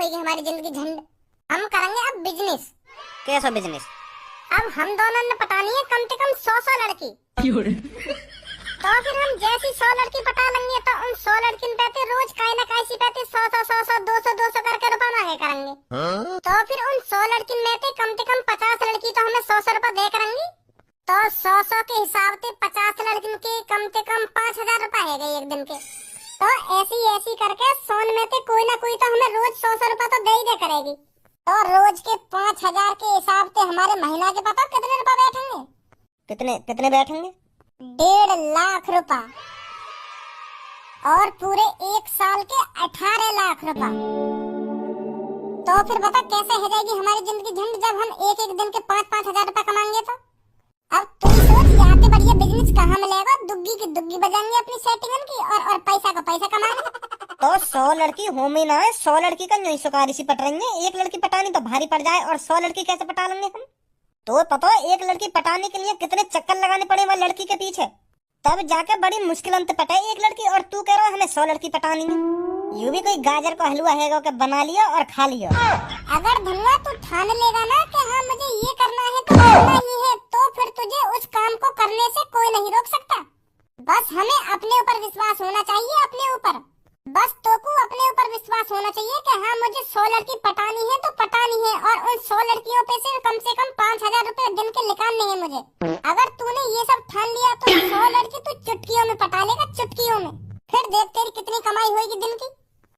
होगी हमारी जिंदगी झंड। हम करेंगे अब बिजनेस। कैसा बिजनेस? अब हम दोनों ने पटानी है कम से कम 100 लड़की। तो फिर हम जैसी 100 लड़की पटा लेंगे तो उन 100 लड़की पे रोज काई ना काई सी पे 100 200 करके रुपया मांगे करेंगे। तो फिर उन 100 लड़की में से कम 50 लड़की तो हमें 100 रुपया दे करेंगी। तो 100 के हिसाब से 50 लड़की के कम से कम 5000 रुपया है गए एक दिन के। तो ऐसी करके 100 में से कोई ना कोई तो हमें रोज 100 रुपया तो दे ही दे करेगी। तो रोज के 5000 के हिसाब से हमारे महीना के पता कितने रुपए बैठेंगे? कितने बैठेंगे? 1.5 लाख रुपया। और पूरे एक साल के 18 लाख रुपया। तो फिर बता कैसे हो जाएगी हमारी जिंदगी झंड जब हम एक दिन के 5-5 हजार रुपए कमाएंगे। तो अब तू सोच यहाँ पे बढ़िया बिजनेस कहाँ मिलेगा। दुग्गी की दुग्गी बजाएंगे अपनी सेटिंग की और पैसा का पैसा कमाएंगे। तो 100 लड़की होम ही ना है, 100 लड़की का नहीं सुकारी सी पट रही है। एक लड़की पटानी तो भारी पड़ जाए और 100 लड़की कैसे पटा लेंगे हम? तो पता है एक लड़की पटाने के लिए कितने चक्कर लगाने पड़े वह लड़की के पीछे, तब जाकर बड़ी मुश्किल से पटे एक लड़की। और तू कह रहा है हमें 100 लड़की पटानी है। यू भी कोई गाजर का हलवा है कि बना लिया और खा लिया। अगर धनवा तू ठान लेगा ना कि हाँ मुझे ये करना है तो करना ही है, तो फिर तुझे उस काम को करने से कोई नहीं रोक सकता। बस हमें अपने ऊपर विश्वास होना चाहिए, अपने ऊपर। बस तो को अपने ऊपर विश्वास होना चाहिए कि हाँ मुझे 100 लड़की पटानी है तो पटानी है। और उन 100 लड़कियों पे से कम 5000 रुपए दिन के निकालने हैं मुझे। अगर तूने ये सब ठान लिया तो 100 लड़की तू चुटकियों में पटा लेगा, चुटकियों में। फिर देख तेरी कितनी कमाई होगी दिन की।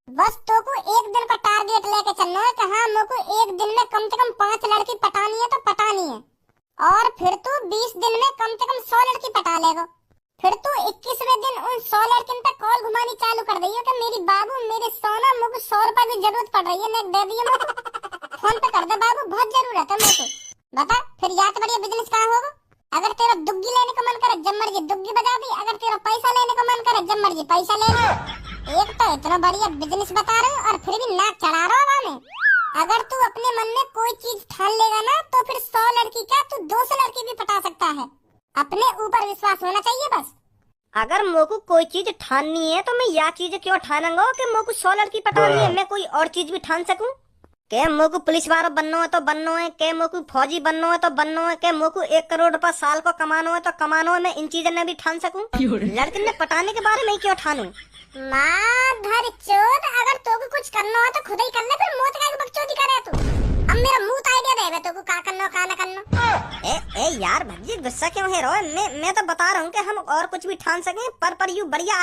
बस तो को एक दिन का टारगेट लेके चलना है कि हाँ मेरे को एक दिन में कम से कम 5 लड़की पटानी है तो पटानी है। और फिर तू 20 दिन में कम से कम 100 लड़की पटा लेगा। फिर तू 21वें दिन उन 100 लड़कियों पे कॉल घुमानी चालू कर दी है कि मेरी बाबू मेरे सोना मुझे 100 रुपए की जरूरत पड़ रही है, नेक दे दिए मुझे। फोन पे कर दे बाबू, बहुत जरूरत है मेरे को। बता फिर यहाँ से बढ़िया बिजनेस कहाँ होगा? अगर तेरा दुग्गी लेने का मन करे जब मर्जी दुग्गी बजा दी, अगर तेरा पैसा लेने का मन करे जब मर्जी पैसा ले लो। एक तो इतना बढ़िया बिजनेस बता रहे हो और फिर भी नाक चढ़ा रहा हवा में। अगर तू अपने मन में कोई चीज ठान लेगा ना तो फिर 100 लड़की क्या तू 200 लड़की भी पटा सकता है। अपने ऊपर विश्वास होना चाहिए बस। अगर मोको कोई चीज ठाननी है तो मैं यह चीज क्यों ठानूंगा कि मोको 100 लड़की पटानी है? मैं कोई और चीज भी ठान सकूं? के मोको पुलिस वाला बनना है तो बनना है, के मोको फौजी बनना है तो बनना है, के मोको 1 करोड़ रुपया साल को कमाना है तो कमाना है। मैं इन चीजों में भी ठान सकूं। लड़की ने पटाने के बारे में क्यों ठानूं? माधर चोद, अगर तोको कुछ करना हो तो खुद ही कर ले, फिर मोत का बकचोदी करे तू। अब मेरा मुंह आइडिया दे तोको का करना का ना करना। ए यार भज्जी गुस्सा क्यों है रो? मैं तो बता रहा हूँ कि हम और कुछ भी ठान सकें, पर यू बढ़िया